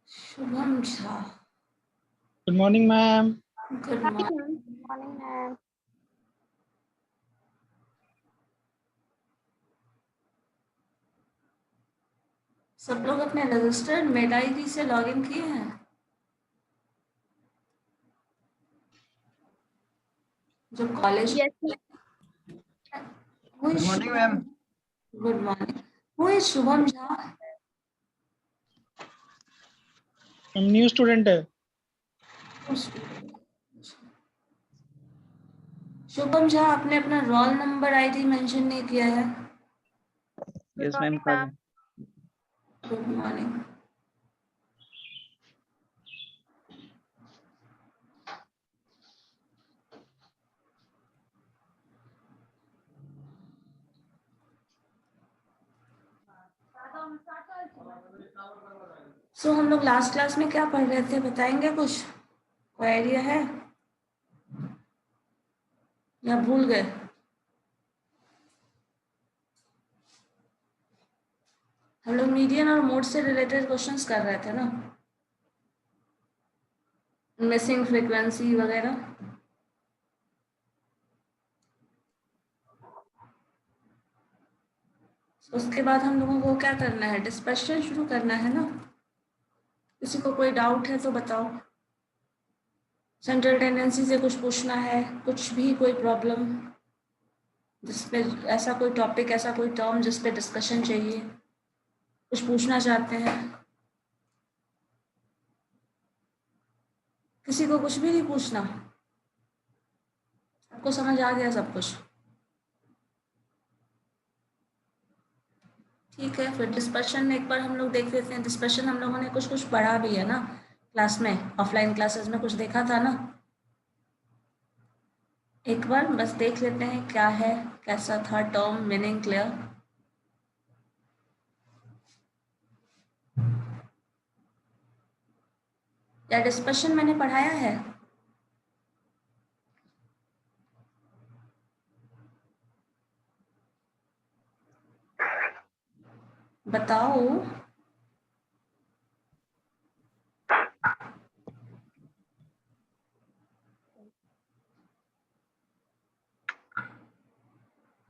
Shubham Jha, good morning ma'am. Good morning. Morning ma'am. सब लोग अपने रजिस्टर्ड मेल आईडी से लॉगिन किए हैं? जो college good morning ma'am. Good morning. Who is Shubham Jha? New student है। शुभम झा, आपने अपना रोल नंबर आईडी मेंशन नहीं किया है। यस मैम, कर गुड मॉर्निंग। हम लोग लास्ट क्लास में क्या पढ़ रहे थे, बताएंगे कुछ? कोई आइडिया है या भूल गए? हम लोग मीडियन और मोड से रिलेटेड क्वेश्चंस कर रहे थे ना, मिसिंग फ्रीक्वेंसी वगैरह। उसके बाद हम लोगों को क्या करना है, डिस्कशन शुरू करना है ना। किसी को कोई डाउट है तो बताओ। सेंट्रल टेंडेंसी से कुछ पूछना है, कुछ भी, कोई प्रॉब्लम जिसपे, ऐसा कोई टॉपिक, ऐसा कोई टर्म जिस पे डिस्कशन चाहिए, कुछ पूछना चाहते हैं? किसी को कुछ भी नहीं पूछना? आपको समझ आ गया सब कुछ? ठीक है, फिर डिस्कशन एक बार हम लोग देख लेते हैं। डिस्कशन हम लोगों ने कुछ कुछ पढ़ा भी है ना क्लास में, ऑफलाइन क्लासेस में कुछ देखा था ना। एक बार बस देख लेते हैं क्या है, कैसा था, टर्म मीनिंग क्लियर? या डिस्कशन मैंने पढ़ाया है? बताओ।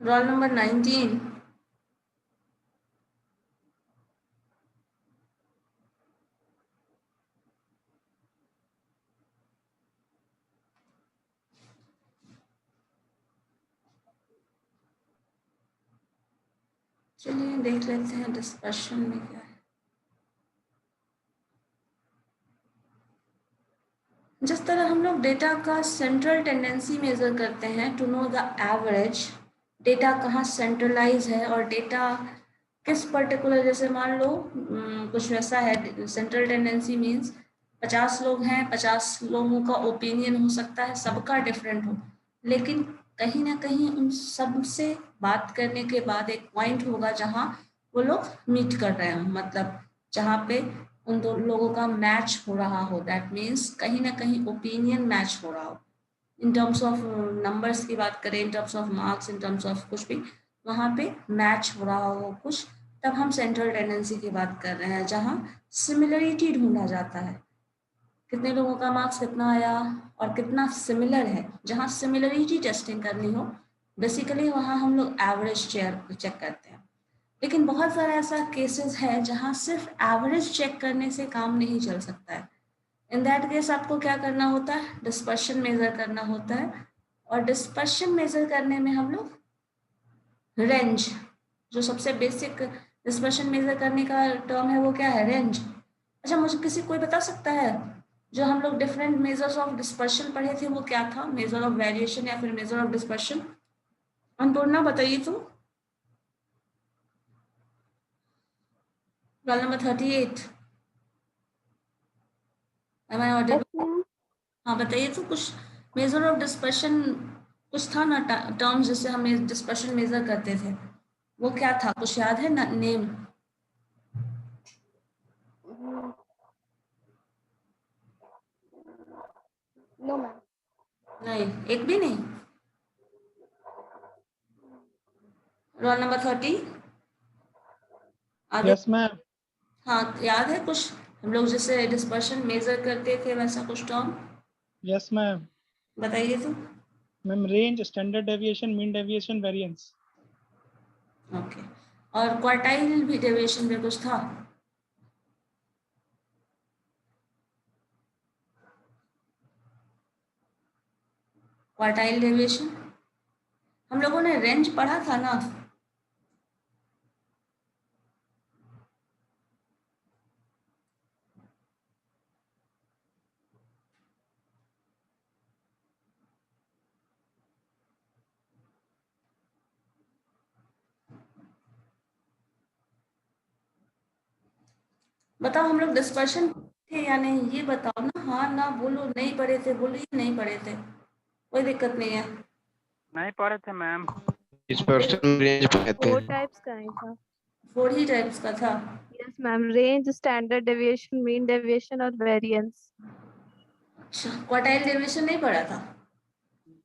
Roll number 19। चलिए देख लेते हैं डिस्कशन में क्या है। जिस तरह हम लोग डेटा का सेंट्रल टेंडेंसी मेजर करते हैं to know the average, data कहाँ सेंट्रलाइज है और डेटा किस पर्टिकुलर, जैसे मान लो कुछ वैसा है, सेंट्रल टेंडेंसी मीन्स 50 लोग हैं, 50 लोगों का ओपिनियन हो सकता है, सबका डिफरेंट हो, लेकिन कहीं ना कहीं उन सब से बात करने के बाद एक पॉइंट होगा जहाँ वो लोग मीट कर रहे हो, मतलब जहाँ पे उन दो लोगों का मैच हो रहा हो। दैट मीन्स कहीं ना कहीं ओपिनियन मैच हो रहा हो। इन टर्म्स ऑफ नंबर्स की बात करें, in terms of marks, in terms of कुछ भी, वहाँ पे मैच हो रहा हो कुछ, तब हम सेंट्रल टेंडेंसी की बात कर रहे हैं, जहाँ सिमिलरिटी ढूंढा जाता है। कितने लोगों का मार्क्स कितना आया और कितना सिमिलर है, जहाँ सिमिलरिटी टेस्टिंग करनी हो, बेसिकली वहाँ हम लोग एवरेज चेक करते हैं। लेकिन बहुत सारा ऐसा केसेस है जहाँ सिर्फ एवरेज चेक करने से काम नहीं चल सकता है। इन दैट केस आपको क्या करना होता है, डिस्पर्शन मेजर करना होता है। और डिस्पर्शन मेजर करने में हम लोग रेंज, जो सबसे बेसिक डिस्पर्शन मेजर करने का टर्म है वो क्या है, रेंज। अच्छा, मुझे किसी कोई बता सकता है जो हम लोग डिफरेंट मेजर्स ऑफ डिस्पर्शन पढ़े थे वो क्या था, मेजर ऑफ वेरिएशन या फिर मेजर ऑफ डिस्पर्शन? अन्नपूर्णा बताइए तो। Roll number 38। Am I audible? हाँ बताइए तो, कुछ मेजर ऑफ डिस्पर्शन कुछ था ना टर्म्स जिससे हम डिस्पर्शन मेजर करते थे, वो क्या था, कुछ याद है ना नेम? No ma'am. नहीं, एक भी नहीं। रोल नंबर 30 आगे। Yes ma'am. हाँ, याद है कुछ हम लोग जैसे डिस्पर्शन मेजर करते थे वैसा कुछ टर्म? Yes ma'am. बताइए तो। Ma'am range, standard deviation, mean deviation, variance. Okay, और क्वार्टाइल भी डेविएशन में कुछ था? क्वार्टाइल डेविएशन हम लोगों ने रेंज पढ़ा था ना? बताओ हम लोग डिस्पर्शन थे या नहीं, ये बताओ ना। हाँ ना बोलो, नहीं पढ़े थे बोलो, ये नहीं पढ़े थे, कोई दिक्कत नहीं है। नहीं पढ़े थे मैम। डिस्पर्शन रेंज पे थे। 4 टाइप्स का नहीं था। 4 ही टाइप्स का था। Yes ma'am, range, standard deviation, mean deviation और वेरिएंस। अच्छा, क्वार्टाइल डेविएशन नहीं पढ़ा था?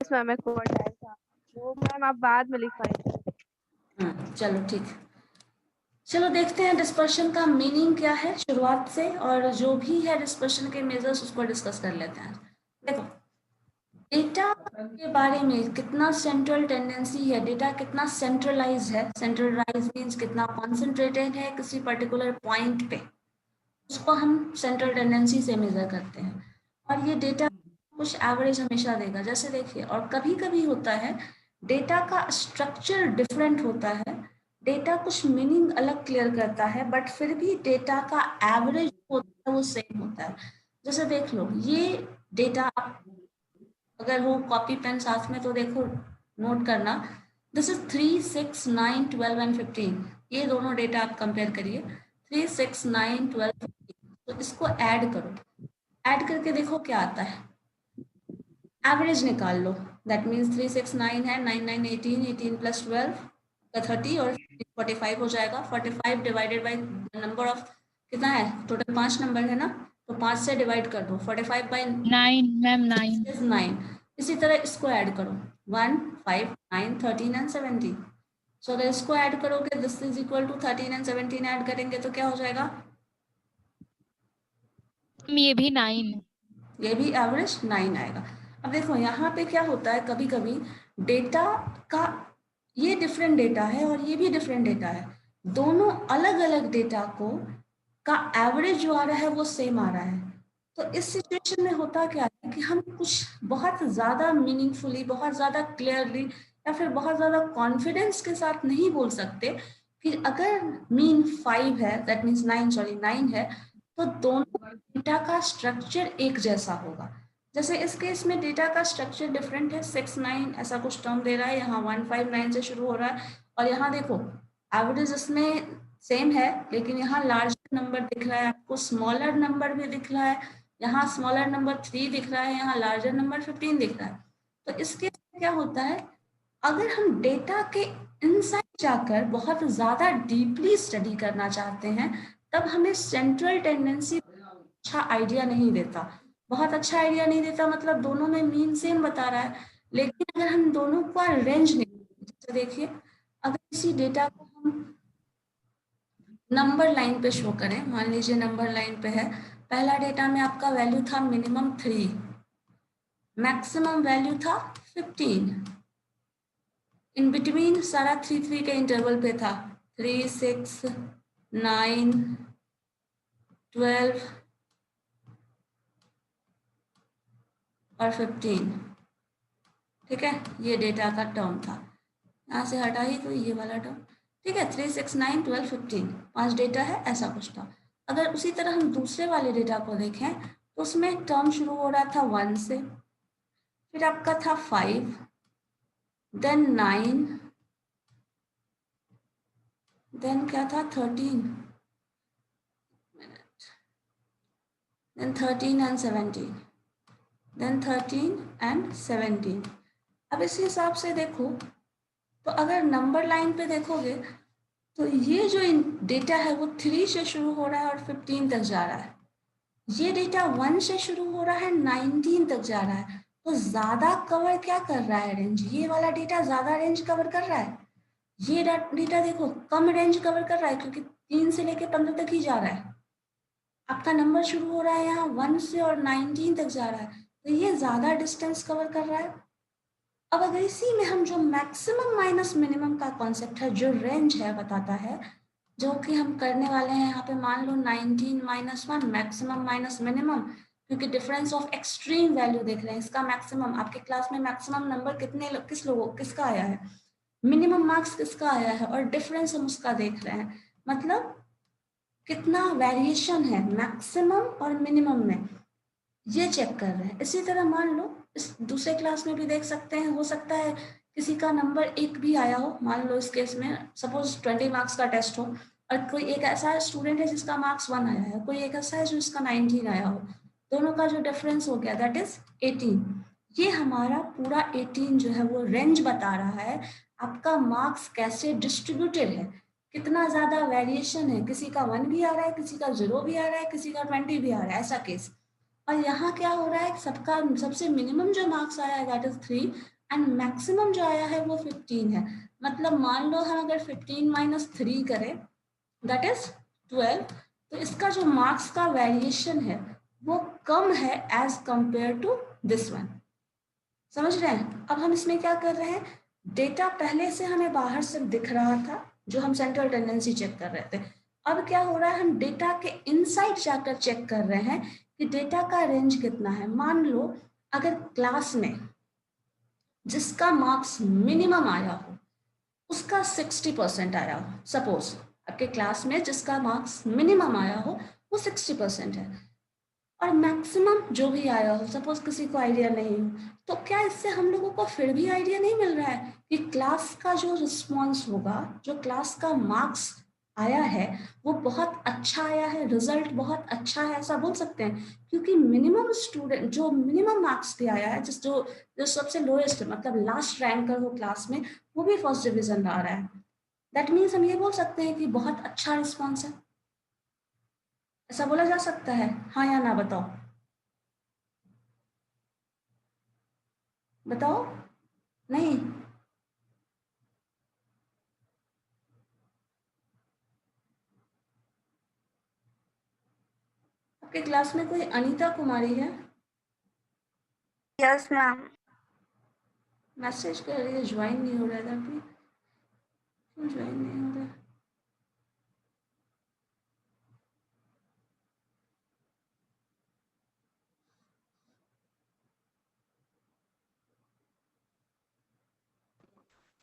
यस मैम, एक 4 टाइप था, वो मैम आप बाद में लिखवाएंगे। चलो ठीक है। चलो देखते हैं डिस्पर्शन का मीनिंग क्या है शुरुआत से, और जो भी है डिस्पर्शन के मेजर्स उसको डिस्कस कर लेते हैं। देखो, डेटा के बारे में कितना सेंट्रल टेंडेंसी है, डेटा कितना सेंट्रलाइज है। सेंट्रलाइज मीन्स कितना कॉन्सेंट्रेटेड है किसी पर्टिकुलर पॉइंट पे, उसको हम सेंट्रल टेंडेंसी से मेजर करते हैं। और ये डेटा कुछ एवरेज हमेशा देगा। जैसे देखिए, और कभी कभी होता है डेटा का स्ट्रक्चर डिफरेंट होता है, डेटा कुछ मीनिंग अलग क्लियर करता है, बट फिर भी डेटा का एवरेज होता है वो सेम होता है। जैसे देख लो, ये डेटा अगर हो कॉपी पेन साथ में तो देखो, नोट करना। This is 3, 6, 9, 12 and 15। ये दोनों डेटा आप कंपेयर करिए, 3, 6, 9, 12, 15। तो इसको ऐड करो, ऐड करके देखो क्या आता है, एवरेज निकाल लो। दैट मीन्स 3, 6, 9 है, 9, 9, 18, 18 प्लस 12 का 30 और 45 हो जाएगा। 45 डिवाइडेड बाई नंबर ऑफ, कितना है टोटल, 5 नंबर है ना, तो 5 से डिवाइड कर दो। 45 बाई 9 मैम 9 is 9। इसी तरह इसको ऐड करो, 1, 5, 9, 13 एंड 17। सो अगर इसको ऐड करोगे, this is equal to 13 and 17 add करेंगे तो क्या हो जाएगा? ये भी 9। ये भी एवरेज 9 आएगा। अब देखो यहाँ पे क्या होता है, कभी कभी डेटा का, ये डिफरेंट डेटा है और ये भी डिफरेंट डेटा है, दोनों अलग अलग डेटा को का एवरेज जो आ रहा है वो सेम आ रहा है। तो इस सिचुएशन में होता क्या है कि हम कुछ बहुत ज़्यादा मीनिंगफुली, बहुत ज़्यादा क्लियरली या फिर बहुत ज़्यादा कॉन्फिडेंस के साथ नहीं बोल सकते कि अगर मीन 5 है, दैट मीन्स 9 है, तो दोनों डेटा का स्ट्रक्चर एक जैसा होगा। जैसे इस केस में डेटा का स्ट्रक्चर डिफरेंट है, 6, 9 ऐसा कुछ टर्म दे रहा है, यहाँ 1, 5, 9 से शुरू हो रहा है, और यहाँ देखो एवरेज इसमें सेम है, लेकिन यहाँ लार्जर नंबर दिख रहा है आपको, स्मॉलर नंबर भी दिख रहा है, यहाँ स्मॉलर नंबर 3 दिख रहा है, यहाँ लार्जर नंबर 15 दिख रहा है। तो इसके क्या होता है, अगर हम डेटा के इनसाइड जाकर बहुत ज़्यादा डीपली स्टडी करना चाहते हैं, तब हमें सेंट्रल टेंडेंसी अच्छा आइडिया नहीं देता। बहुत अच्छा आइडिया नहीं देता मतलब दोनों में मीन सेम बता रहा है, लेकिन अगर हम दोनों का रेंज नहीं, जैसे देखिए अगर किसी डेटा को हम नंबर लाइन पे शो करें, मान लीजिए नंबर लाइन पे है, पहला डेटा में आपका वैल्यू था मिनिमम 3, मैक्सिमम वैल्यू था 15, इन बिटवीन सारा 3, 3 के इंटरवल पे था, 3, 6, 9, 12 और 15। ठीक है, ये डेटा का टर्म था, यहाँ से हटा ही तो ये वाला टर्म। ठीक है, 3, 6, 9, 12, 15 5 डेटा है, ऐसा कुछ था। अगर उसी तरह हम दूसरे वाले डेटा को देखें तो उसमें टर्म शुरू हो रहा था 1 से, फिर आपका था 5, देन 9, देन क्या था 13, देन 13 एंड 17, देन 13 एंड 17। अब इस हिसाब से देखो तो अगर नंबर लाइन पे देखोगे तो ये जो डेटा है वो 3 से शुरू हो रहा है और 15 तक जा रहा है, ये डेटा 1 से शुरू हो रहा है 19 तक जा रहा है। तो ज्यादा कवर क्या कर रहा है, रेंज, ये वाला डेटा ज्यादा रेंज कवर कर रहा है। ये डेटा देखो कम रेंज कवर कर रहा है क्योंकि 3 से लेके 15 तक ही जा रहा है। आपका नंबर शुरू हो रहा है यहाँ 1 से और 19 तक जा रहा है, तो ये ज़्यादा डिस्टेंस कवर कर रहा है। अब अगर इसी में हम जो मैक्सिमम माइनस मिनिमम का कॉन्सेप्ट है, जो रेंज है बताता है, जो कि हम करने वाले हैं यहाँ पे, मान लो 19 - 1 मैक्सिमम माइनस मिनिमम, क्योंकि डिफरेंस ऑफ एक्सट्रीम वैल्यू देख रहे हैं। इसका मैक्सिमम आपके क्लास में मैक्सिमम नंबर किसका आया है, मिनिमम मार्क्स किसका आया है, और डिफरेंस हम उसका देख रहे हैं, मतलब कितना वेरिएशन है मैक्सिमम और मिनिमम में, ये चेक कर रहे हैं। इसी तरह मान लो इस दूसरे क्लास में भी देख सकते हैं, हो सकता है किसी का नंबर 1 भी आया हो, मान लो इस केस में सपोज 20 मार्क्स का टेस्ट हो, और कोई एक ऐसा स्टूडेंट है जिसका मार्क्स 1 आया है, कोई एक ऐसा है जो इसका 19 आया हो, दोनों का जो डिफरेंस हो गया दैट इज 18। ये हमारा पूरा 18 जो है वो रेंज बता रहा है आपका मार्क्स कैसे डिस्ट्रीब्यूटेड है, कितना ज्यादा वेरिएशन है, किसी का 1 भी आ रहा है, किसी का 0 भी आ रहा है, किसी का 20 भी आ रहा है, ऐसा केस। और यहाँ क्या हो रहा है, सबका सबसे मिनिमम जो मार्क्स आया है दैट इज 3 एंड मैक्सिमम जो आया है वो 15 है। मतलब मान लो हम अगर 15 - 3 करें दैट इज 12, तो इसका जो मार्क्स का वेरिएशन है वो कम है as compare to this one. समझ रहे हैं? अब हम इसमें क्या कर रहे हैं, डेटा पहले से हमें बाहर से दिख रहा था जो हम सेंट्रल टेंडेंसी चेक कर रहे थे। अब क्या हो रहा है, हम डेटा के इनसाइड जाकर चेक कर रहे हैं कि डेटा का रेंज कितना है। मान लो अगर क्लास में जिसका मार्क्स मिनिमम आया हो उसका 60% आया हो, सपोज आपके क्लास में जिसका मार्क्स मिनिमम आया हो वो 60% है, और मैक्सिमम जो भी आया हो सपोज किसी को आइडिया नहीं हो, तो क्या इससे हम लोगों को फिर भी आइडिया नहीं मिल रहा है कि क्लास का जो रिस्पॉन्स होगा, जो क्लास का मार्क्स आया है वो बहुत अच्छा आया है, रिजल्ट बहुत अच्छा है, ऐसा बोल सकते हैं? क्योंकि मिनिमम स्टूडेंट जो मिनिमम मार्क्स भी आया है, जो सबसे लोएस्ट मतलब लास्ट रैंकर हो क्लास में, वो भी फर्स्ट डिवीजन ला रहा है, दैट मीन्स हम ये बोल सकते हैं कि बहुत अच्छा रिस्पॉन्स है। ऐसा बोला जा सकता है, हाँ या ना बताओ? बताओ। नहीं? आपके क्लास में कोई अनीता कुमारी है? Yes ma'am. मैसेज कर रही है, ज्वाइन नहीं हो रहा था अभी, क्यों ज्वाइन नहीं हो रहा?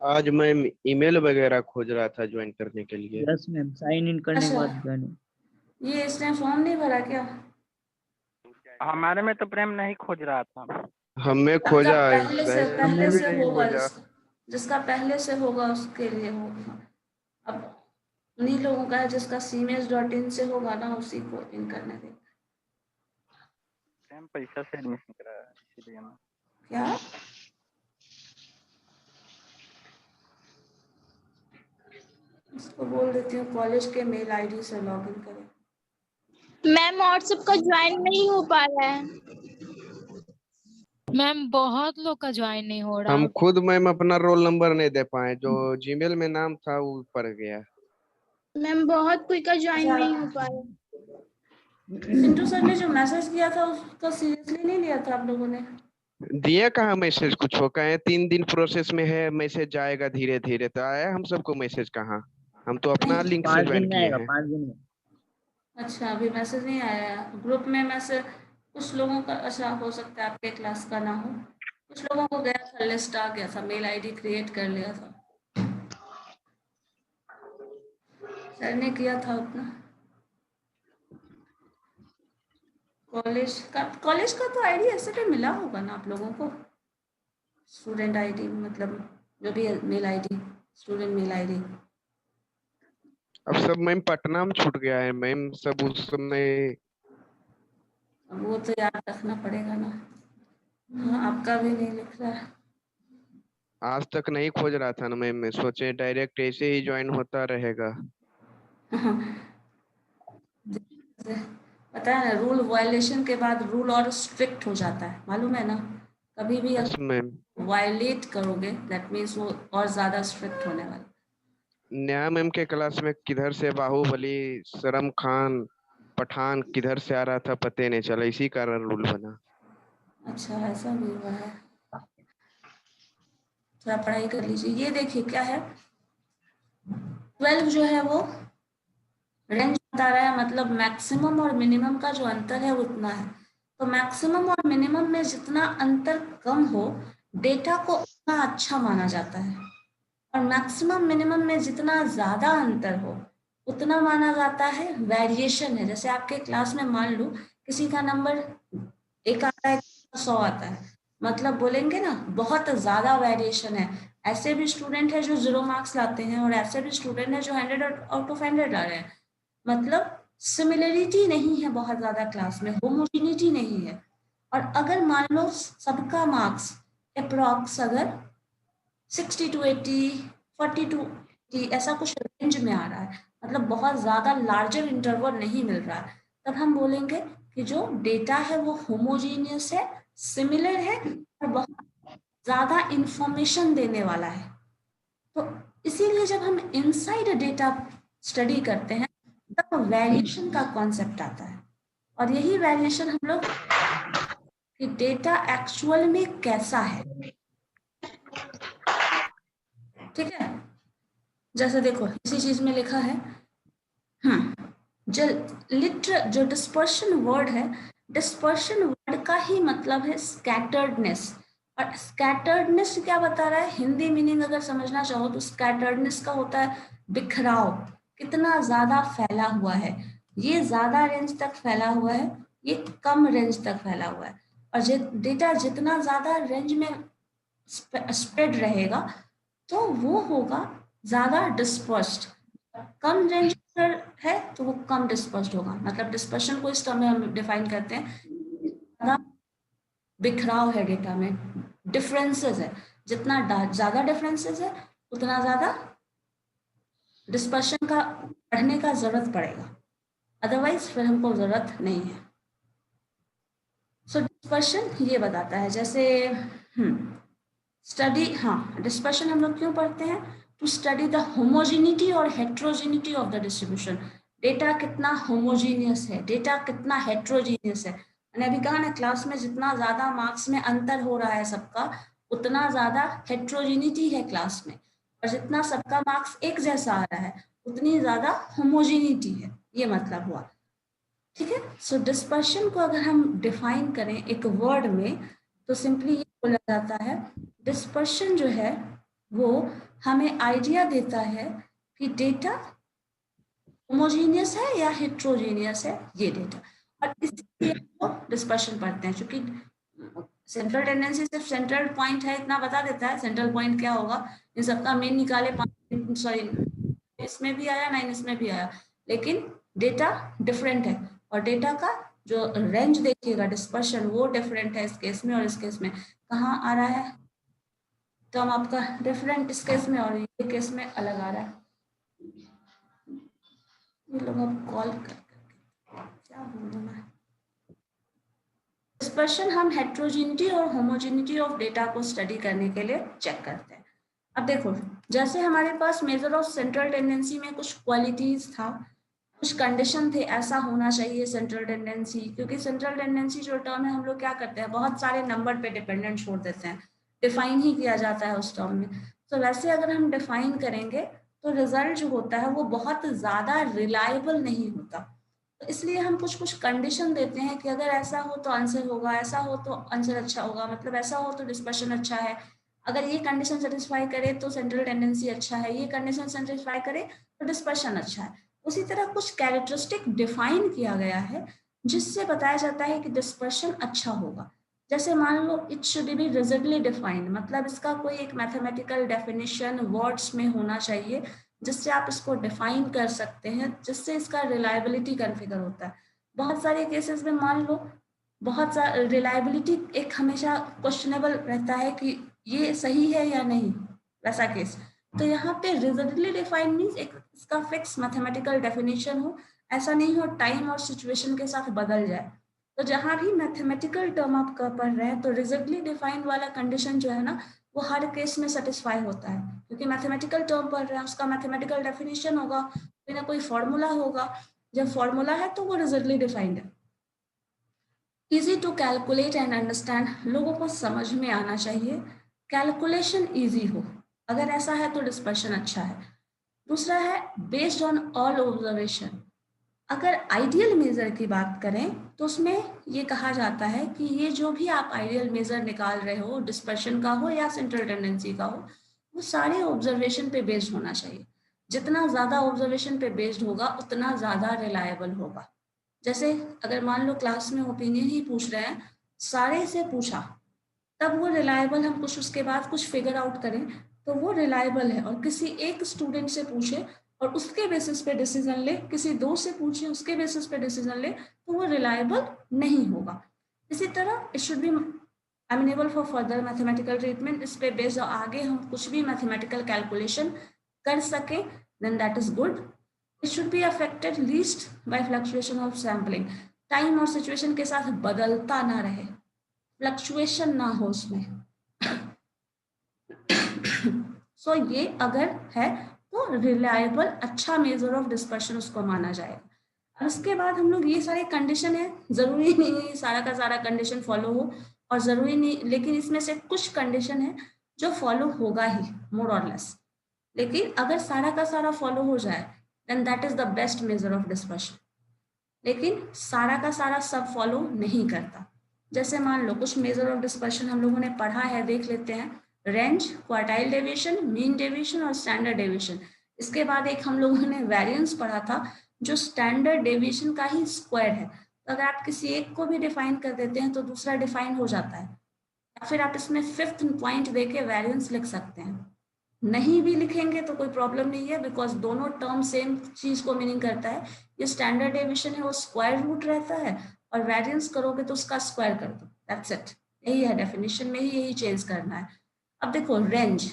आज मैं ईमेल वगैरह खोज रहा था ज्वाइन करने के लिए। यस मैम, साइन इन करने के अच्छा। बाद ज्वाइन। ये इसने फॉर्म नहीं भरा क्या? हमारे में तो प्रेम नहीं खोज रहा था। हमें आपका खोजा, पहले से हमने भी नहीं होगा, खोजा। जिसका पहले से होगा उसके लिए होगा। अब उन्हीं लोगों का है जिसका cms.in से होगा ना, उसी को इन करने दे। प्रेम पैसा से एडमिशन कराया है, इसीलिए ना। क्या? इसको बोल देती हूँ कॉलेज के मेल आईडी से लॉगिन करें। मैम व्हाट्सएप का ज्वाइन नहीं हो पा रहा है। मैम बहुत लोग का ज्वाइन नहीं हो रहा। हम खुद मैम अपना रोल नंबर नहीं दे पाए, जो जीमेल में नाम था वो ऊपर गया। मैम बहुत कोई का ज्वाइन अच्छा। नहीं हो पा रहा। चिंटू सर ने जो मैसेज किया था उसका सीरियसली नहीं लिया था आप लोगों ने? दिए कहाँ मैसेज, कुछ हो कहे 3 दिन प्रोसेस में है, मैसेज आएगा धीरे धीरे, तो आया हम सबको मैसेज कहाँ, हम तो अपना लिंक से 5 ज्वाइन दिन में किए आएगा, हैं। 5 दिन में। अच्छा, अभी मैसेज नहीं आया है ग्रुप में। मैसेज कुछ लोगों का, अच्छा हो सकता है आपके क्लास का ना हो, कुछ लोगों को गया था, लिस्ट आ गया था, मेल आईडी क्रिएट कर लिया था, सर ने किया था अपना। कॉलेज का तो आईडी ऐसे पे मिला होगा ना आप लोगों को, स्टूडेंट आईडी, मतलब जो भी है mail ID, student mail ID. अब सब मैम पटना में छूट गया है मैम, सब उस समय। अब वो तो याद रखना पड़ेगा ना। हाँ, आपका भी नहीं लिख रहा है। आज तक नहीं खोज रहा था ना मैम, मैं सोचे डायरेक्ट ऐसे ही ज्वाइन होता रहेगा। पता है ना, रूल वायलेशन के बाद रूल और स्ट्रिक्ट हो जाता है, मालूम है ना? कभी भी यस मैम। वायलेट करोगे दैट मीन्स वो और ज्यादा स्ट्रिक्ट होने वाला। नेहा मैम के क्लास में किधर से बाहुबली, सलमान खान, पठान किधर से आ रहा था पता नहीं चला, इसी कारण रूल बना। अच्छा, ऐसा भी हुआ है। थोड़ा पढ़ाई कर लीजिए। ये देखिए क्या है, 12 जो है वो रेंज बता रहा है, मतलब मैक्सिमम और मिनिमम का जो अंतर है उतना है। तो मैक्सिमम और मिनिमम में जितना अंतर कम हो, डेटा को उतना अच्छा माना जाता है, और मैक्सिमम मिनिमम में जितना ज्यादा अंतर हो उतना माना जाता है वेरिएशन है। जैसे आपके क्लास में मान लो किसी का नंबर 1 आता है, 100 आता है, मतलब बोलेंगे ना बहुत ज्यादा वेरिएशन है। ऐसे भी स्टूडेंट है जो 0 मार्क्स लाते हैं, और ऐसे भी स्टूडेंट है जो 100 आउट ऑफ 100 ला रहे हैं। मतलब सिमिलरिटी नहीं है बहुत ज्यादा क्लास में, होमोजिनिटी नहीं है। और अगर मान लो सबका मार्क्स अप्रॉक्स अगर 60 to 80, 40 to 80 ऐसा कुछ रेंज में आ रहा है, मतलब बहुत ज्यादा लार्जर इंटरवल नहीं मिल रहा है, तब हम बोलेंगे कि जो डेटा है वो होमोजीनियस है, सिमिलर है, और बहुत ज्यादा इंफॉर्मेशन देने वाला है। तो इसीलिए जब हम इनसाइड डेटा स्टडी करते हैं तब वेरिएशन का कॉन्सेप्ट आता है, और यही वेरिएशन हम लोग कि डेटा एक्चुअल में कैसा है। ठीक है, जैसे देखो इसी चीज में लिखा है, जो डिस्पर्शन वर्ड है, डिस्पर्शन वर्ड का ही मतलब है स्कैटर्डनेस। और स्कैटर्डनेस क्या बता रहा है, हिंदी मीनिंग अगर समझना चाहो तो स्कैटर्डनेस का होता है बिखराव, कितना ज्यादा फैला हुआ है। ये ज्यादा रेंज तक फैला हुआ है, ये कम रेंज तक फैला हुआ है। और डेटा जितना ज्यादा रेंज में स्प्रेड रहेगा तो वो होगा ज्यादा डिस्पर्स्ड। कम रेंज पर है तो वो कम डिस्पर्स्ड होगा। मतलब डिस्पर्शन को इस टर्म में हम डिफाइन करते हैं, ज्यादा बिखराव है डेटा में, डिफरेंसेस है, जितना ज्यादा डिफरेंसेस है उतना ज्यादा डिस्पर्शन का पढ़ने का जरूरत पड़ेगा, अदरवाइज फिर हमको जरूरत नहीं है। सो डिस्पर्शन ये बताता है, जैसे स्टडी, डिस्पर्शन हम लोग क्यों पढ़ते हैं, टू स्टडी द होमोजेनिटी और heterogeneity of the distribution. Data कितना होमोजीनियस है, डेटा कितना हेट्रोजीनियस है। मैंने अभी कहा ना क्लास में जितना ज्यादा मार्क्स में अंतर हो रहा है सबका, उतना ज्यादा हेट्रोजीनिटी है क्लास में, और जितना सबका मार्क्स एक जैसा आ रहा है उतनी ज्यादा होमोजीनिटी है, ये मतलब हुआ। ठीक है, सो डिस्पर्शन को अगर हम डिफाइन करें एक वर्ड में तो सिंपली ये बोला जाता है, डिस्पर्शन जो है वो हमें आइडिया देता है कि डेटा होमोजीनियस है या हेट्रोजीनियस है ये डेटा, और इसलिए हम डिस्पर्शन पढ़ते हैं। क्योंकि सेंट्रल टेंडेंसी सिर्फ सेंट्रल पॉइंट है इतना बता देता है, सेंट्रल पॉइंट क्या होगा, इन सबका मेन निकाले, सॉरी इसमें भी आया 9 इसमें भी आया, लेकिन डेटा डिफरेंट है, और डेटा का जो रेंज देखिएगा डिस्पर्शन वो डिफरेंट है इस केस में और इस केस में। कहाँ आ रहा है टर्म आपका डिफरेंट इस केस में, और ये केस में अलग आ रहा है। ये लोग अब कॉल कर क्या बोलना है। डिस्पर्शन हम हेट्रोजेनिटी और होमोजेनिटी ऑफ डेटा को स्टडी करने के लिए चेक करते हैं। अब देखो, जैसे हमारे पास मेजर ऑफ सेंट्रल टेंडेंसी में कुछ क्वालिटीज था, कुछ कंडीशन थे, ऐसा होना चाहिए सेंट्रल टेंडेंसी, क्योंकि सेंट्रल टेंडेंसी जो टर्म है हम लोग क्या करते हैं, बहुत सारे नंबर पे डिपेंडेंट छोड़ देते हैं, डिफाइन ही किया जाता है उस टर्म में। तो वैसे अगर हम डिफाइन करेंगे तो रिजल्ट जो होता है वो बहुत ज्यादा रिलायबल नहीं होता। तो इसलिए हम कुछ कुछ कंडीशन देते हैं कि अगर ऐसा हो तो आंसर होगा, ऐसा हो तो आंसर अच्छा होगा, मतलब ऐसा हो तो डिस्पर्शन अच्छा है, अगर ये कंडीशन सेटिस्फाई करे तो सेंट्रल टेंडेंसी अच्छा है, ये कंडीशन सेटिस्फाई करे तो डिस्पर्शन अच्छा है। उसी तरह कुछ कैरेक्टरिस्टिक डिफाइन किया गया है जिससे बताया जाता है कि डिस्पर्शन अच्छा होगा। जैसे मान लो it should be rigidly defined, मतलब इसका कोई एक मैथमेटिकल डेफिनेशन वर्ड्स में होना चाहिए जिससे आप इसको डिफाइन कर सकते हैं, जिससे इसका रिलायबिलिटी कॉन्फ़िगर होता है। बहुत सारे केसेस में मान लो बहुत सारा रिलायबिलिटी एक हमेशा क्वेश्चनेबल रहता है कि ये सही है या नहीं, वैसा केस। तो यहाँ पे रिजिडली डिफाइंड मीन्स एक इसका फिक्स मैथमेटिकल डेफिनेशन हो, ऐसा नहीं हो टाइम और सिचुएशन के साथ बदल जाए। तो जहाँ भी मैथमेटिकल टर्म आप पढ़ रहे हैं तो रिजिडली डिफाइंड वाला कंडीशन जो है ना वो हर केस में सेटिस्फाई होता है, क्योंकि मैथमेटिकल टर्म पढ़ रहे हैं, उसका मैथमेटिकल डेफिनेशन होगा, कोई ना कोई फॉर्मूला होगा, जब फॉर्मूला है तो वो रिजल्टली डिफाइंड है। Easy to calculate and understand, लोगों को समझ में आना चाहिए, कैलकुलेशन इजी हो, अगर ऐसा है तो डिस्पर्शन अच्छा है। दूसरा है बेस्ड ऑन ऑल ऑब्जर्वेशन, अगर आइडियल मेजर की बात करें तो उसमें ये कहा जाता है कि ये जो भी आप आइडियल मेजर निकाल रहे हो, डिस्पर्शन का हो या सेंट्रल टेंडेंसी का हो, वो सारे ऑब्जर्वेशन पे बेस्ड होना चाहिए। जितना ज़्यादा ऑब्जर्वेशन पे बेस्ड होगा उतना ज़्यादा रिलायबल होगा। जैसे अगर मान लो क्लास में ओपिनियन ही पूछ रहे हैं, सारे से पूछा, तब वो रिलायबल, हम कुछ उसके बाद कुछ फिगर आउट करें तो वो रिलायबल है, और किसी एक स्टूडेंट से पूछे और उसके बेसिस पे डिसीजन ले, किसी दो से पूछे उसके बेसिस पे डिसीजन ले, तो वो रिलायबल नहीं होगा। इसी तरह it should B अमेनेबल for further mathematical treatment, इस पे बेस्ड आगे हम कुछ भी मैथमेटिकल कैलकुलेशन कर सकें, then that is good. It should be affected least by fluctuation of sampling, time और सिचुएशन के साथ बदलता ना रहे, फ्लक्चुएशन ना हो उसमें। सो ये अगर है तो रिलायबल अच्छा मेजर ऑफ डिस्पर्शन उसको माना जाएगा। और उसके बाद हम लोग, ये सारे कंडीशन है, जरूरी नहीं है सारा का सारा कंडीशन फॉलो हो, और जरूरी नहीं, लेकिन इसमें से कुछ कंडीशन है जो फॉलो होगा ही मोर और लेस, लेकिन अगर सारा का सारा फॉलो हो जाए then that is the best measure of dispersion. लेकिन सारा का सारा सब फॉलो नहीं करता। जैसे मान लो कुछ मेजर ऑफ डिस्पर्शन हम लोगों ने पढ़ा है, देख लेते हैं, range, quartile deviation, mean deviation और स्टैंडर्ड डेविएशन। इसके बाद एक हम लोगों ने वेरिएंस पढ़ा था जो स्टैंडर्ड डेविएशन का ही स्क्वायर है। तो अगर आप किसी एक को भी डिफाइन कर देते हैं तो दूसरा डिफाइन हो जाता है, या फिर आप इसमें 5th पॉइंट देके वेरिएंस लिख सकते हैं। नहीं भी लिखेंगे तो कोई प्रॉब्लम नहीं है, बिकॉज दोनों टर्म सेम चीज को मीनिंग करता है। ये स्टैंडर्ड डेविएशन है वो स्क्वायर रूट रहता है, और वेरिएंस करोगे तो उसका स्क्वायर कर दो, दैट्स इट। यही है डेफिनेशन में ही, यही चेंज करना है। अब देखो रेंज,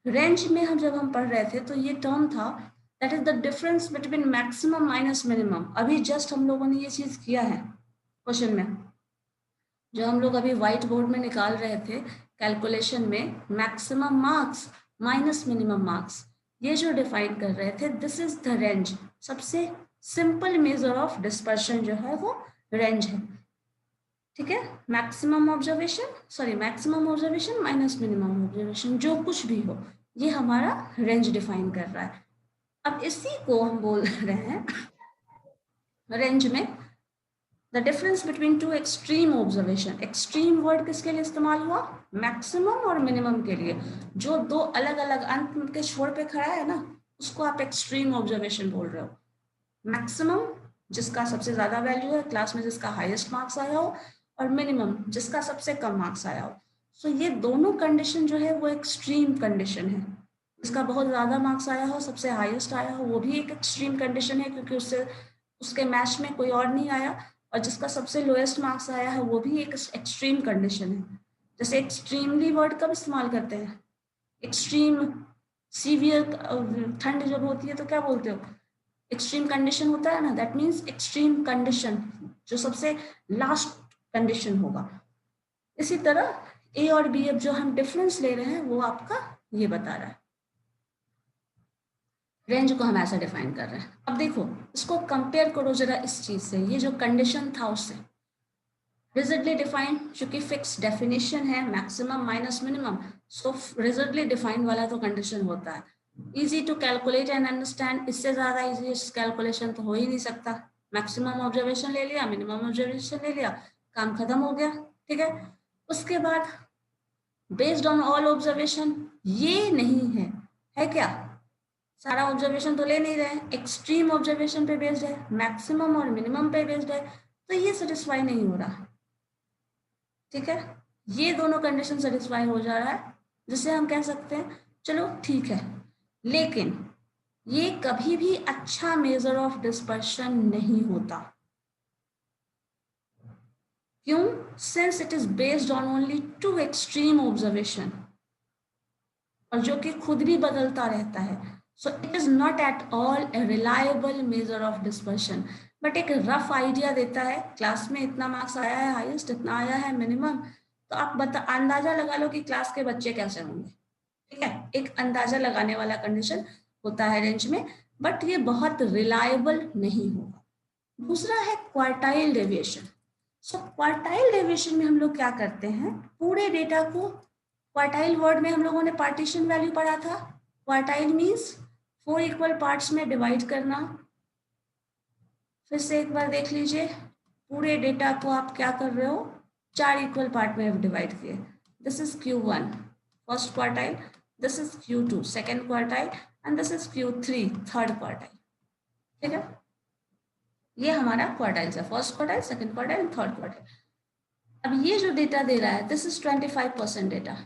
रेंज में हम जब हम पढ़ रहे थे तो ये टर्म था that is the difference between maximum minus minimum. अभी जस्ट हम लोगों ने ये चीज किया है क्वेश्चन में, जो हम लोग अभी व्हाइट बोर्ड में निकाल रहे थे कैलकुलेशन में, maximum marks minus minimum marks, ये जो डिफाइन कर रहे थे, दिस इज द रेंज। सबसे सिंपल मेजर ऑफ डिस्पर्शन जो है वो रेंज है, ठीक है। Maximum observation minus minimum observation, जो कुछ भी हो, ये हमारा रेंज डिफाइन कर रहा है। अब इसी को हम बोल रहे हैं रेंज में the difference between two extreme observation. Extreme word किसके लिए इस्तेमाल हुआ? मैक्सिमम और मिनिमम के लिए। जो दो अलग अलग अंत के छोर पे खड़ा है ना, उसको आप एक्सट्रीम ऑब्जर्वेशन बोल रहे हो। मैक्सिमम जिसका सबसे ज्यादा वैल्यू है क्लास में, जिसका हाईएस्ट मार्क्स आया हो, और मिनिमम जिसका सबसे कम मार्क्स आया हो। सो ये दोनों कंडीशन जो है वो एक्सट्रीम कंडीशन है। जिसका बहुत ज्यादा मार्क्स आया हो, सबसे हाईएस्ट आया हो, वो भी एक एक्सट्रीम कंडीशन है, क्योंकि उससे उसके मैच में कोई और नहीं आया। और जिसका सबसे लोएस्ट मार्क्स आया है वो भी एक एक्सट्रीम कंडीशन है। जैसे एक्सट्रीमली वर्ड कब इस्तेमाल करते हैं? एक्सट्रीम सीवियर ठंड जब होती है तो क्या बोलते हो? एक्सट्रीम कंडीशन होता है ना, दैट मीन्स एक्सट्रीम कंडीशन, जो सबसे लास्ट कंडीशन होगा। इसी तरह ए और बी, अब जो हम डिफरेंस ले रहे हैं वो आपका ये बता रहा है। रेंज को हम ऐसा डिफाइन कर रहे हैं। अब देखो इसको कंपेयर करो जरा इस चीज से, ये जो कंडीशन था उससे। रिजिडली डिफाइंड, चूंकि फिक्स डेफिनेशन है maximum minus minimum, so rigidly defined वाला तो कंडीशन होता है। Easy to calculate and understand, इससे ज्यादा इजी कैलकुलेशन तो हो ही नहीं सकता। मैक्सिमम ऑब्जर्वेशन ले लिया, मिनिमम ऑब्जर्वेशन ले लिया, काम खत्म हो गया, ठीक है। उसके बाद बेस्ड ऑन ऑल ऑब्जर्वेशन, ये नहीं है क्या? सारा ऑब्जर्वेशन तो ले नहीं रहे, एक्सट्रीम ऑब्जर्वेशन पे बेस्ड है, मैक्सिमम और मिनिमम पे बेस्ड है, तो ये सेटिस्फाई नहीं हो रहा, ठीक है। ये दोनों कंडीशन सेटिस्फाई हो जा रहा है, जिससे हम कह सकते हैं चलो ठीक है, लेकिन ये कभी भी अच्छा मेजर ऑफ डिस्पर्शन नहीं होता। क्यों? Since it is based on only two extreme observation, और जो कि खुद भी बदलता रहता है। So it is not at all a reliable measure of dispersion, but एक रफ आइडिया देता है, क्लास में इतना मार्क्स आया है हाईएस्ट, इतना आया है मिनिमम, तो आप अंदाजा लगा लो कि क्लास के बच्चे कैसे होंगे, ठीक है। एक अंदाजा लगाने वाला कंडीशन होता है रेंज में, बट ये बहुत रिलायबल नहीं होगा। दूसरा है क्वार्टाइल डेविएशन। सो क्वार्टाइल डेविएशन में हम लोग क्या करते हैं, पूरे डेटा को क्वार्टाइल वर्ड में हम लोगों ने पार्टीशन वैल्यू पढ़ा था। क्वार्टाइल मीन्स 4 इक्वल पार्ट्स में डिवाइड करना। फिर से एक बार देख लीजिए, पूरे डेटा को आप क्या कर रहे हो, 4 इक्वल पार्ट में डिवाइड किए। This is Q1 first quartile, this is Q2 second quartile and this is Q3 third quartile, ठीक है। ये हमारा क्वार्टाइल है, first quartile, second quartile, third quartile. अब ये जो डेटा दे रहा है, दिस इज 25% डेटा,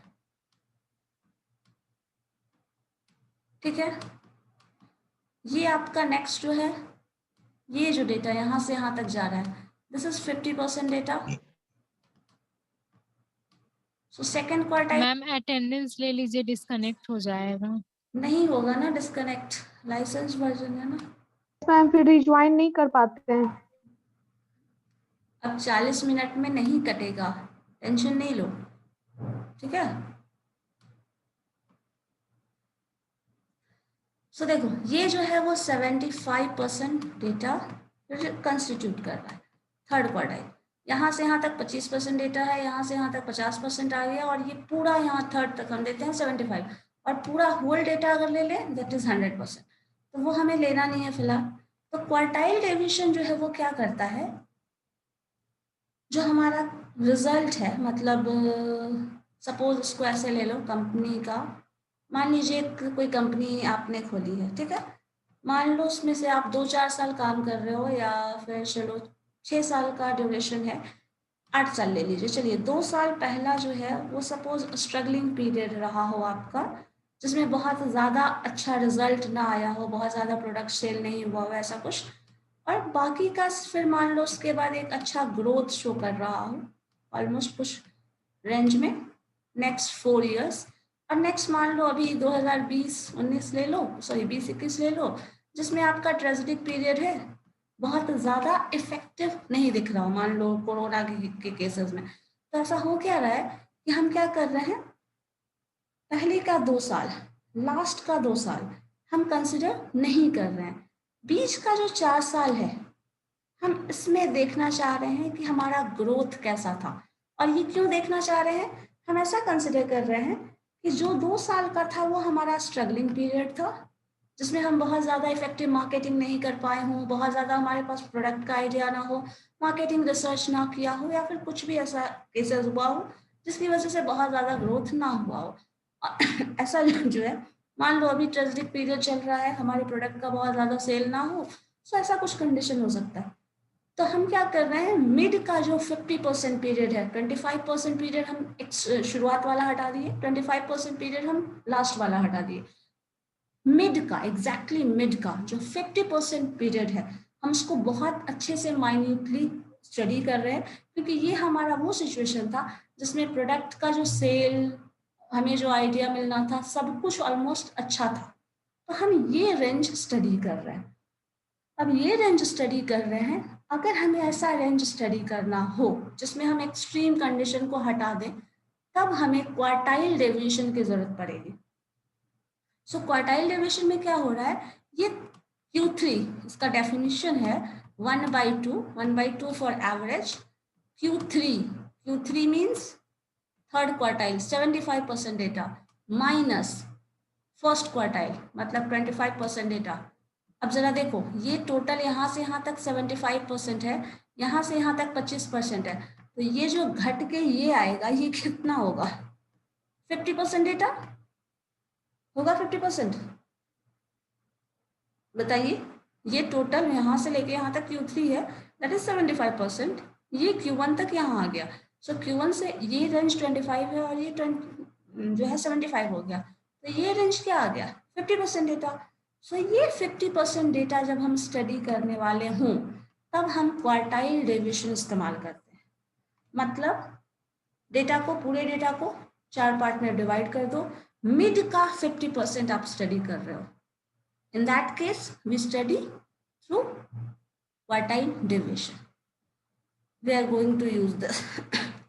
ठीक है। ये आपका नेक्स्ट जो है, ये जो डेटा यहां से यहां तक जा रहा है, this is 50% data. So second quartile, ma'am attendance ले लीजिए, डिस्कनेक्ट हो जाएगा। नहीं होगा ना डिस्कनेक्ट, लाइसेंस वर्जन है ना। मैम फिर रिज्वाइन नहीं कर पाते हैं। अब 40 मिनट में नहीं कटेगा, टेंशन नहीं लो, ठीक है। सो देखो, ये जो है वो 75% डेटा कंस्टिट्यूट कर रहा है थर्ड क्वार्टाइल। यहाँ से यहाँ तक 25% डेटा है, यहाँ से यहाँ तक 50% आ गया, और ये पूरा यहाँ थर्ड तक हम देते हैं 75, और पूरा होल डेटा अगर ले लें दैट इज 100%, तो वो हमें लेना नहीं है फिलहाल। तो क्वार्टाइल डेविएशन जो है वो क्या करता है, जो हमारा रिजल्ट है, मतलब सपोज इसको ऐसे ले लो, कंपनी का मान लीजिए कोई कंपनी आपने खोली है, ठीक है। मान लो उसमें से आप 2-4 साल काम कर रहे हो, या फिर चलो 6 साल का ड्यूरेशन है, 8 साल ले लीजिए। चलिए 2 साल पहला जो है वो सपोज स्ट्रगलिंग पीरियड रहा हो आपका, जिसमें बहुत ज़्यादा अच्छा रिजल्ट ना आया हो, बहुत ज़्यादा प्रोडक्ट सेल नहीं हुआ हो, ऐसा कुछ। और बाकी का फिर मान लो उसके बाद एक अच्छा ग्रोथ शो कर रहा हो, ऑलमोस्ट कुछ रेंज में नेक्स्ट 4 इयर्स। और नेक्स्ट मान लो अभी 2020-19 ले लो, सॉरी 20-21 ले लो, जिसमें आपका ट्रेजिडिक पीरियड है, बहुत ज़्यादा इफेक्टिव नहीं दिख रहा हो, मान लो कोरोना के केसेस में। तो ऐसा हो क्या रहा है कि हम क्या कर रहे हैं, पहले का 2 साल, लास्ट का 2 साल हम कंसिडर नहीं कर रहे हैं, बीच का जो 4 साल है हम इसमें देखना चाह रहे हैं कि हमारा ग्रोथ कैसा था। और ये क्यों देखना चाह रहे हैं, हम ऐसा कंसिडर कर रहे हैं कि जो 2 साल का था वो हमारा स्ट्रगलिंग पीरियड था, जिसमें हम बहुत ज़्यादा इफेक्टिव मार्केटिंग नहीं कर पाए हों, बहुत ज़्यादा हमारे पास प्रोडक्ट का आइडिया ना हो, मार्केटिंग रिसर्च ना किया हो, या फिर कुछ भी ऐसा केसेस हुआ हो जिसकी वजह से बहुत ज़्यादा ग्रोथ ना हुआ हो। ऐसा जो है, मान लो अभी ट्रेजिडिक पीरियड चल रहा है, हमारे प्रोडक्ट का बहुत ज़्यादा सेल ना हो, तो ऐसा कुछ कंडीशन हो सकता है। तो हम क्या कर रहे हैं, मिड का जो 50% पीरियड है, 25% पीरियड हम शुरुआत वाला हटा दिए, 25% पीरियड हम लास्ट वाला हटा दिए। मिड का, एग्जैक्टली मिड का जो 50% पीरियड है, हम उसको बहुत अच्छे से माइन्यूटली स्टडी कर रहे हैं, क्योंकि ये हमारा वो सिचुएशन था जिसमें प्रोडक्ट का जो सेल, हमें जो आइडिया मिलना था, सब कुछ ऑलमोस्ट अच्छा था। तो हम ये रेंज स्टडी कर रहे हैं। अब ये रेंज स्टडी कर रहे हैं, अगर हमें ऐसा रेंज स्टडी करना हो जिसमें हम एक्सट्रीम कंडीशन को हटा दें, तब हमें क्वार्टाइल डेविएशन की जरूरत पड़ेगी। सो क्वार्टाइल डेविएशन में क्या हो रहा है, ये Q3, इसका डेफिनेशन है 1/2 for average. Q3 means third quartile 75% data, minus first quartile मतलब 25% डेटा। अब जरा देखो, ये टोटल यहाँ से यहाँ तक 75% है, यहाँ से यहाँ तक 25% है, तो ये जो घट के ये आएगा, ये कितना होगा, 50% डेटा होगा, 50%। बताइए, ये टोटल यहाँ से लेके यहाँ तक Q3 है, दैट इज 75%, ये Q1 तक यहाँ आ गया। सो Q1 से ये रेंज 25 है और ये जो है 75 हो गया, तो ये रेंज क्या आ गया, 50% डेटा। सो ये 50% डेटा जब हम स्टडी करने वाले हों, तब हम क्वार्टाइल डेविएशन इस्तेमाल करते हैं। मतलब डेटा को, पूरे डेटा को 4 पार्ट में डिवाइड कर दो, मिड का 50% आप स्टडी कर रहे हो, in that case we study through quartile deviation. We are going to use this.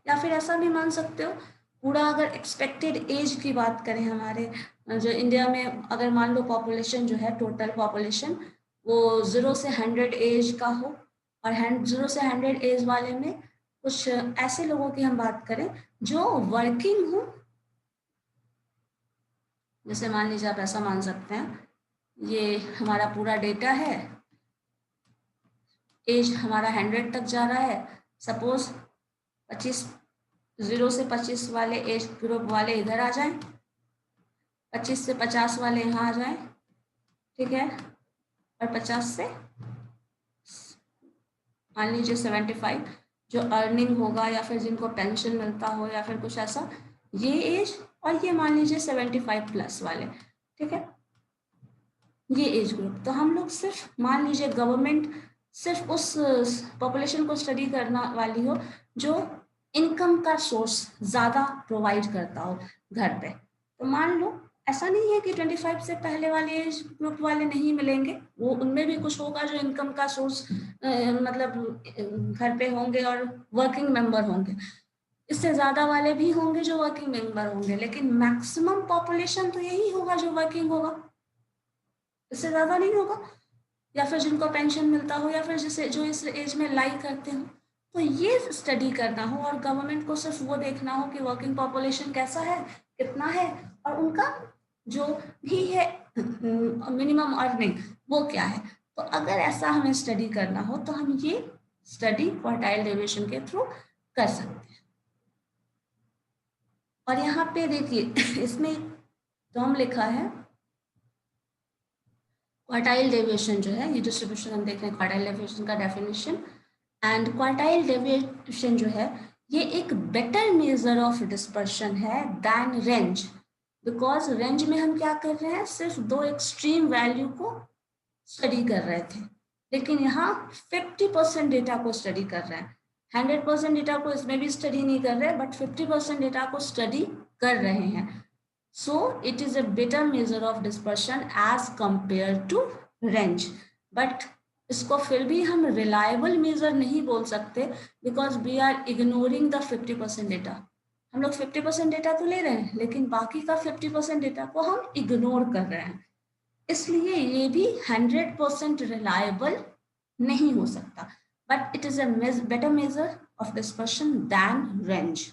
या फिर ऐसा भी मान सकते हो पूरा अगर एक्सपेक्टेड एज की बात करें, हमारे जो इंडिया में अगर मान लो पॉपुलेशन जो है टोटल पॉपुलेशन वो 0 से 100 एज का हो, और 0 से 100 एज वाले में कुछ ऐसे लोगों की हम बात करें जो वर्किंग हो, जैसे मान लीजिए आप ऐसा मान सकते हैं, ये हमारा पूरा डेटा है, एज हमारा 100 तक जा रहा है, सपोज 0 से 25 वाले एज ग्रुप वाले इधर आ जाएं, 25 से 50 वाले यहाँ आ जाएं, ठीक है, और 50 से मान लीजिए 75 जो अर्निंग होगा या फिर जिनको पेंशन मिलता हो या फिर कुछ ऐसा, ये एज, और ये मान लीजिए 75 प्लस वाले, ठीक है, ये एज ग्रुप। तो हम लोग सिर्फ मान लीजिए गवर्नमेंट सिर्फ उस पॉपुलेशन को स्टडी करना वाली हो जो इनकम का सोर्स ज़्यादा प्रोवाइड करता हो घर पे। तो मान लो ऐसा नहीं है कि 25 से पहले वाले एज ग्रुप वाले नहीं मिलेंगे, वो उनमें भी कुछ होगा जो इनकम का सोर्स मतलब घर पे होंगे और वर्किंग मेंबर होंगे, इससे ज़्यादा वाले भी होंगे जो वर्किंग मेंबर होंगे, लेकिन मैक्सिमम पॉपुलेशन तो यही होगा जो वर्किंग होगा, इससे ज़्यादा नहीं होगा, या फिर जिनको पेंशन मिलता हो या फिर जिसे जो इस एज में लाई करते हो। तो ये स्टडी करना हो और गवर्नमेंट को सिर्फ वो देखना हो कि वर्किंग पॉपुलेशन कैसा है, कितना है, और उनका जो भी है मिनिमम अर्निंग वो क्या है। तो अगर ऐसा हमें स्टडी करना हो तो हम ये स्टडी क्वार्टाइल डेविएशन के थ्रू कर सकते हैं। और यहाँ पे देखिए इसमें टर्म लिखा है क्वार्टाइल डेविएशन जो है, ये डिस्ट्रीब्यूशन हम देख रहे हैं क्वार्टाइल डेविएशन का डेफिनेशन। एंड क्वार्टाइल डेविएशन जो है ये एक बेटर मेजर ऑफ डिस्पर्शन है दैन रेंज, बिकॉज रेंज में हम क्या कर रहे हैं, सिर्फ दो एक्सट्रीम वैल्यू को स्टडी कर रहे थे, लेकिन यहाँ 50% डेटा को स्टडी कर रहे हैं। 100% डेटा को इसमें भी स्टडी नहीं कर रहे, बट 50% डेटा को स्टडी कर रहे हैं। So it is a better measure of dispersion as compared to range, but इसको फिर भी हम reliable measure नहीं बोल सकते because we are ignoring the 50% data। हम लोग 50% डेटा तो ले रहे हैं लेकिन बाकी का 50% डेटा को हम इग्नोर कर रहे हैं, इसलिए ये भी 100% रिलायबल नहीं हो सकता, but it is a better measure of dispersion than range.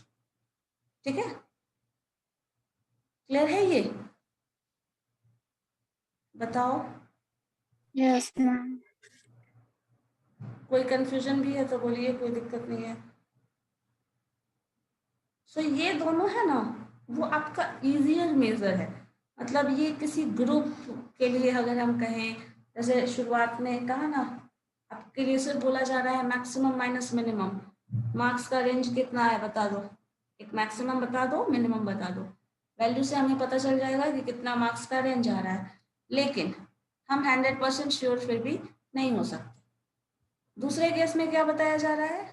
ठीक है, क्लियर है ये? बताओ। Yes ma'am. कोई कंफ्यूजन भी है तो बोलिए, कोई दिक्कत नहीं है। सो ये दोनों है ना वो आपका इजियर मेजर है, मतलब ये किसी ग्रुप के लिए अगर हम कहें, जैसे शुरुआत में कहा ना आपके लिए सिर्फ बोला जा रहा है मैक्सिमम माइनस मिनिमम, मार्क्स का रेंज कितना है बता दो, एक मैक्सिमम बता दो, मिनिमम बता दो, वैल्यू से हमें पता चल जाएगा कि कितना मार्क्स का रेंज आ रहा है, लेकिन हम 100% श्योर फिर भी नहीं हो सकते। दूसरे केस में क्या बताया जा रहा है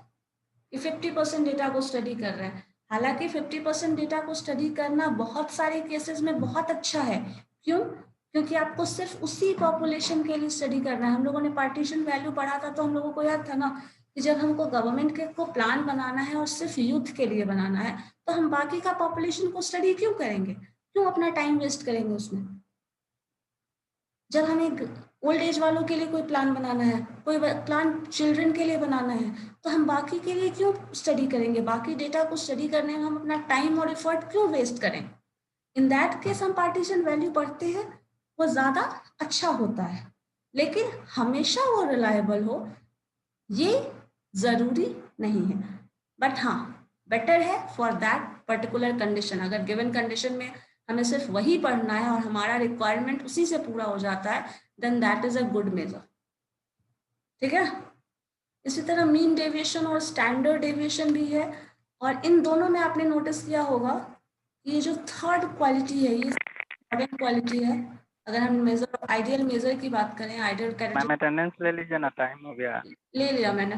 कि 50% डेटा को स्टडी कर रहे हैं, हालांकि 50% डेटा को स्टडी करना बहुत सारे केसेस में बहुत अच्छा है। क्यों? क्योंकि आपको सिर्फ उसी पॉपुलेशन के लिए स्टडी करना है। हम लोगों ने पार्टीशन वैल्यू पढ़ा था तो हम लोगों को याद था ना कि जब हमको गवर्नमेंट के को प्लान बनाना है और सिर्फ यूथ के लिए बनाना है तो हम बाकी का पॉपुलेशन को स्टडी क्यों करेंगे, क्यों अपना टाइम वेस्ट करेंगे उसमें। जब हमें ओल्ड एज वालों के लिए कोई प्लान बनाना है, कोई प्लान चिल्ड्रन के लिए बनाना है, तो हम बाकी के लिए क्यों स्टडी करेंगे, बाकी डेटा को स्टडी करने में हम अपना टाइम और एफर्ट क्यों वेस्ट करें। इन दैट केस हम पार्टीशन वैल्यू पढ़ते हैं, वो ज़्यादा अच्छा होता है, लेकिन हमेशा वो रिलायबल हो ये ज़रूरी नहीं है, बट हाँ बेटर है फॉर दैट पर्टिकुलर कंडीशन। अगर गिवन कंडीशन में हमें सिर्फ वही पढ़ना है और हमारा रिक्वायरमेंट उसी से पूरा हो जाता है, then that is a good measure. ठीक है, इसी तरह मीन डेविएशन और स्टैंडर्ड डेविएशन भी है, और इन दोनों में आपने नोटिस किया होगा ये जो थर्ड क्वालिटी है ये इम्पोर्टेंट क्वालिटी है। अगर हम मेजर आइडियल मेजर की बात करें, आइडियल मैम अटेंडेंस ले लीजिए ना, टाइम हो गया। ले लिया मैंने।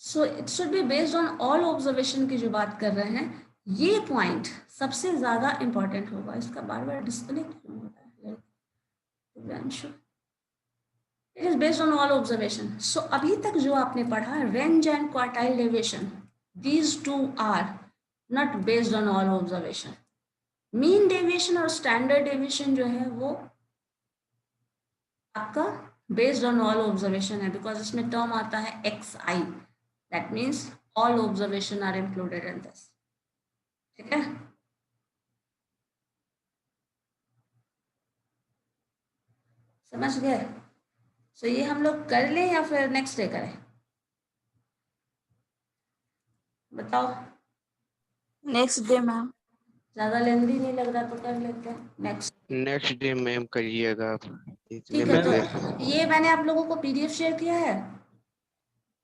So it should be based on all observation की जो बात कर रहे हैं, ये पॉइंट सबसे ज्यादा इंपॉर्टेंट होगा। इसका बार बार डिस्कनेक्ट क्यों होता है? It is based on all observation. So अभी तक जो आपने पढ़ा range and quartile deviation, these two are not based on all observation. Mean deviation और स्टैंडर्ड डेविएशन जो है वो आपका बेस्ड ऑन ऑल ऑब्जर्वेशन है, बिकॉज इसमें टर्म आता है XI, that means all observation are included in this. ठीक है, समझ गए? सो ये हम लोग कर लें या फिर नेक्स्ट डे करें, बताओ. Next day ma'am. ज्यादा लेंदी नहीं लग रहा तो कर लेते हैं नेक्स्ट डे मैम करिएगा आप. इतने ठीक है, में तो ये मैंने आप लोगों को PDF शेयर किया है.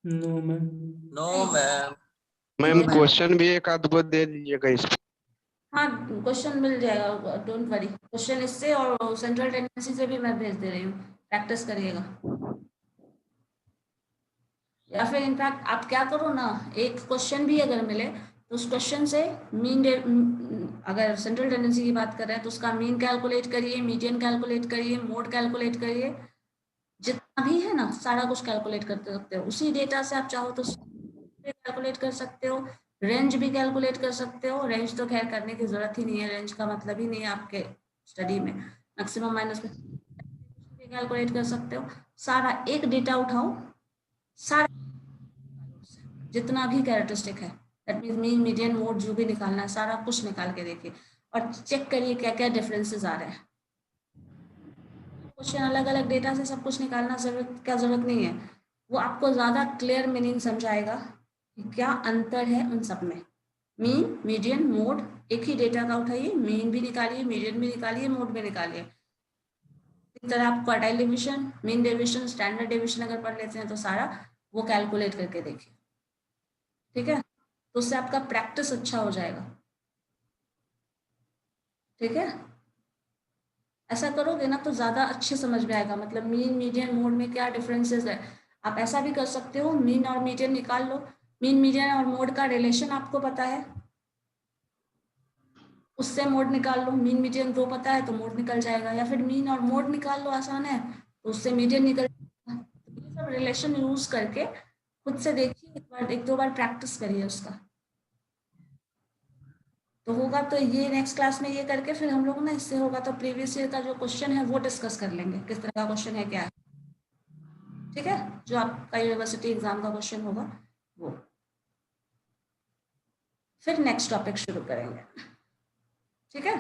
No ma'am. मैम क्वेश्चन भी एक आध गो दे दीजिएगा इस पे. हाँ, क्वेश्चन मिल जाएगा, डोंट वरी. क्वेश्चन इससे और सेंट्रल टेंडेंसी से भी मैं भेज दे रही हूँ, प्रैक्टिस करिएगा. या फिर इनफैक्ट आप क्या करो ना, एक क्वेश्चन भी अगर मिले तो उस क्वेश्चन से अगर सेंट्रल टेंडेंसी की बात कर रहे हैं तो उसका मीन कैलकुलेट करिए, मीडियन कैलकुलेट करिए, मोड कैलकुलेट करिए, जितना भी है ना सारा कुछ कैलकुलेट करते सकते हो. उसी डेटा से आप चाहो तो कैलकुलेट कर सकते हो, रेंज भी कैलकुलेट कर सकते हो. रेंज तो खैर करने की जरूरत ही नहीं है, रेंज का मतलब ही नहीं है आपके स्टडी में. मैक्सिमम माइनस में कैलकुलेट कर सकते हो. सारा एक डेटा उठाओ, सारा जितना भी कैरेक्टरिस्टिक है, that means mean, median, mode, जो भी निकालना है सारा कुछ निकाल के देखिए और चेक करिए क्या क्या डिफरेंसेस आ रहे हैं. क्वेश्चन अलग अलग डेटा से सब कुछ निकालना जरूरत नहीं है. वो आपको ज्यादा क्लियर मीनिंग समझाएगा कि क्या अंतर है उन सब में. मीन, मीडियन, मोड एक ही डेटा का उठाइए, मीन भी निकालिए, मीडियन भी निकालिए, मोड भी निकालिए. इस तरह आप quartile deviation, mean deviation, standard deviation अगर पढ़ लेते हैं तो सारा वो कैलकुलेट करके देखिए. ठीक है, तो उससे आपका प्रैक्टिस अच्छा हो जाएगा. ठीक है, ऐसा करोगे ना तो ज्यादा अच्छे समझ में आएगा, मतलब मीन, मीडियन, मोड में क्या डिफरेंसेस है. आप ऐसा भी कर सकते हो, मीन और मीडियन निकाल लो, मीन, मीडियन और मोड का रिलेशन आपको पता है, उससे मोड निकाल लो. मीन, मीडियन दो पता है तो मोड निकल जाएगा, या फिर मीन और मोड निकाल लो, आसान है, तो उससे मीडियन निकल जाएगा. तो ये सब रिलेशन यूज करके खुद से देखिए, एक दो बार प्रैक्टिस करिए उसका, तो होगा. तो ये नेक्स्ट क्लास में ये करके फिर हम लोग ना, इससे होगा तो प्रीवियस ईयर का जो क्वेश्चन है वो डिस्कस कर लेंगे, किस तरह का क्वेश्चन है, क्या है. ठीक है, जो आपका यूनिवर्सिटी एग्जाम का क्वेश्चन होगा वो. फिर नेक्स्ट टॉपिक शुरू करेंगे. ठीक है,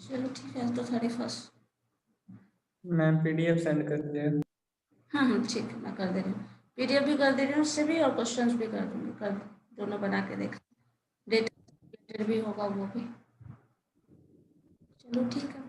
चलो ठीक है. तो 31 मैम PDF सेंड कर दिया. हाँ ठीक है, मैं कर दे रही हूँ, PDF भी कर दे रही हूँ उससे भी, और क्वेश्चंस भी कर दूंगी, कर दोनों बना के देख. डेटा भी होगा वो भी. चलो ठीक है.